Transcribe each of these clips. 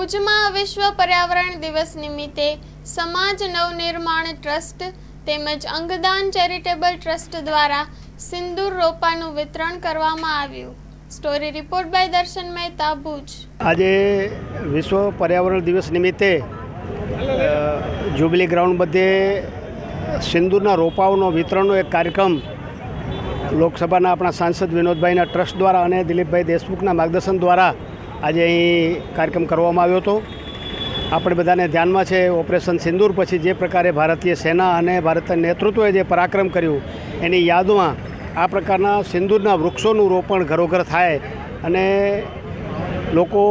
ભુજમાં વિશ્વ પર્યાવરણ દિવસ નિમિત્તે સમાજ નવનિર્માણ ટ્રસ્ટ તેમજ અંગદાન ચેરિટેબલ ટ્રસ્ટ દ્વારા સિંદૂર રોપાનું વિતરણ કરવામાં આવ્યું। સ્ટોરી રિપોર્ટ બાય દર્શન મહેતા, ભુજ। આજે વિશ્વ પર્યાવરણ દિવસ નિમિત્તે જ્યુબિલી ગ્રાઉન્ડ મધ્યે સિંદૂરના રોપાઓનો વિતરણનો એક કાર્યક્રમ લોકસભાના આપણા સાંસદ વિનોદભાઈના ટ્રસ્ટ દ્વારા અને દિલીપભાઈ દેશમુખના માર્ગદર્શન દ્વારા આજે અહીં કાર્યક્રમ કરવામાં આવ્યો હતો। આપણે બધાને ધ્યાનમાં છે, ઓપરેશન સિંદૂર પછી જે પ્રકારે ભારતીય સેના અને ભારતીય નેતૃત્વએ જે પરાક્રમ કર્યું એની યાદમાં આ પ્રકારના સિંદૂરના વૃક્ષોનું રોપણ ઘરોઘર થાય અને લોકો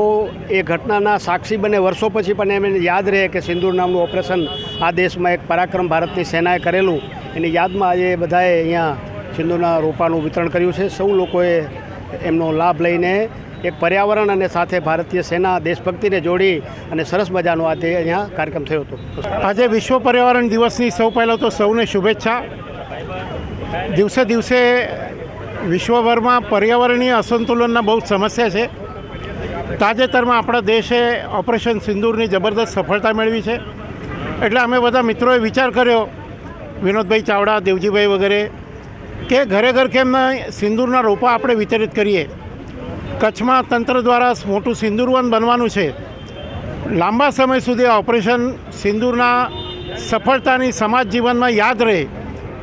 એ ઘટનાના સાક્ષી બને વર્ષો પછી પણ એમને યાદ રહે કે સિંદૂર નામનું ઓપરેશન આ દેશમાં એક પરાક્રમ ભારતની સેનાએ કરેલું, એની યાદમાં આજે બધાએ અહીંયા સિંદૂરના રોપાનું વિતરણ કર્યું છે। સૌ લોકોએ એમનો લાભ લઈને એક પર્યાવરણ અને સાથે ભારતીય સેના દેશભક્તિને જોડી અને સરસ મજાનો આજે અહીંયા કાર્યક્રમ થયો હતો। આજે વિશ્વ પર્યાવરણ દિવસની સૌ પહેલાં તો સૌને શુભેચ્છા। દિવસે દિવસે વિશ્વભરમાં પર્યાવરણીય અસંતુલનના બહુ સમસ્યા છે। તાજેતરમાં આપણા દેશે ઓપરેશન સિંદૂરની જબરદસ્ત સફળતા મેળવી છે, એટલે અમે બધા મિત્રોએ વિચાર કર્યો, વિનોદભાઈ ચાવડા, દેવજીભાઈ વગેરે, કે ઘરે ઘર કેમ સિંદૂરના રોપા આપણે વિતરિત કરીએ। કચ્છમાં તંત્ર દ્વારા મોટું સિંદૂરવન બનવાનું છે। લાંબા સમય સુધી ઓપરેશન સિંદૂરના સફળતાની સમાજ જીવનમાં યાદ રહે,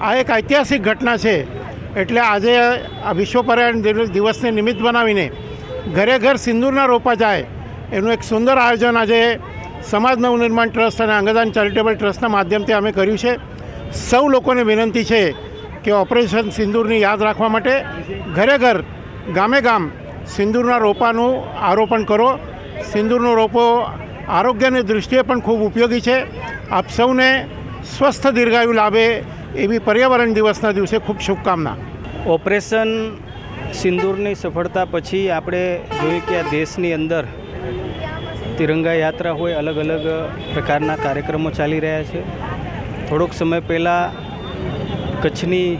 આ એક ઐતિહાસિક ઘટના છે। એટલે આજે આ વિશ્વ પર્યાવરણ દિવસને નિમિત્ત બનાવીને ઘરે ઘર સિંદૂરના રોપા જાય એનું એક સુંદર આયોજન આજે સમાજ નવનિર્માણ ટ્રસ્ટ અને અંગદાન ચેરિટેબલ ટ્રસ્ટના માધ્યમથી અમે કર્યું છે। સૌ લોકોને વિનંતી છે કે ઓપરેશન સિંદૂરની યાદ રાખવા માટે ઘરે ઘર, ગામે ગામ સિંદૂરના રોપાનું આરોપણ કરો। સિંદૂરનો રોપો આરોગ્યની દૃષ્ટિએ પણ ખૂબ ઉપયોગી છે। આપ સૌને સ્વસ્થ દીર્ઘાયુ લાભે એવી પર્યાવરણ દિવસના દિવસે ખૂબ શુભકામના। ઓપરેશન સિંદૂરની સફળતા પછી આપણે જોયું કે આ દેશની અંદર તિરંગા યાત્રા હોય, અલગ અલગ પ્રકારના કાર્યક્રમો ચાલી રહ્યા છે। થોડોક સમય પહેલાં કચ્છની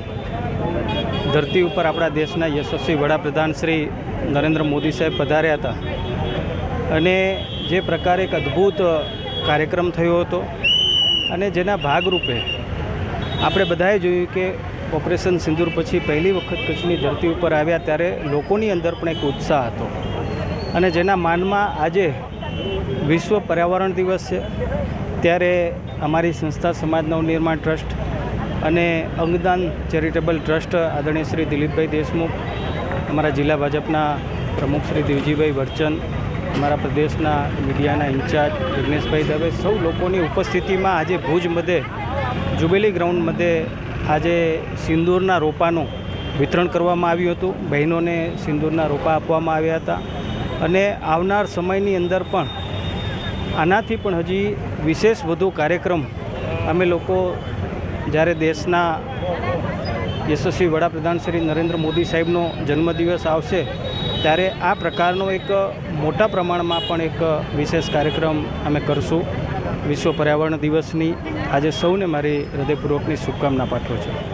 ધરતી ઉપર આપણા દેશના યશસ્વી વડાપ્રધાન શ્રી નરેન્દ્ર મોદી સાહેબ પધાર્યા હતા અને જે પ્રકારે એક અદ્ભુત કાર્યક્રમ થયો હતો અને જેના ભાગરૂપે આપણે બધાએ જોયું કે ઓપરેશન સિંદૂર પછી પહેલી વખત કચ્છની ધરતી ઉપર આવ્યા ત્યારે લોકોની અંદર પણ એક ઉત્સાહ હતો અને જેના માનમાં આજે વિશ્વ પર્યાવરણ દિવસ છે। ત્યારે અમારી સંસ્થા સમાજ નવનિર્માણ ટ્રસ્ટ અને અંગદાન ચેરિટેબલ ટ્રસ્ટ આદરણીય શ્રી દિલીપભાઈ દેશમુખ, અમારા જિલ્લા ભાજપના પ્રમુખ શ્રી દેવજીભાઈ વર્ચન, અમારા પ્રદેશના મીડિયાના ઇન્ચાર્જ વિઘ્નેશભાઈ દવે, સૌ લોકોની ઉપસ્થિતિમાં આજે ભુજ મધ્યે જ્યુબિલી ગ્રાઉન્ડ મધ્યે આજે સિંદૂરના રોપાનું વિતરણ કરવામાં આવ્યું હતું। બહેનોને સિંદૂરના રોપા આપવામાં આવ્યા હતા અને આવનાર સમયની અંદર પણ આનાથી પણ હજી વિશેષ વધુ કાર્યક્રમ અમે લોકો જ્યારે દેશના યશસ્વી વડાપ્રધાન શ્રી નરેન્દ્ર મોદી સાહેબનો જન્મદિવસ આવશે ત્યારે આ પ્રકારનો એક મોટા પ્રમાણમાં પણ એક વિશેષ કાર્યક્રમ અમે કરશું। વિશ્વ પર્યાવરણ દિવસની આજે સૌને મારી હૃદયપૂર્વકની શુભકામના પાઠવું છું।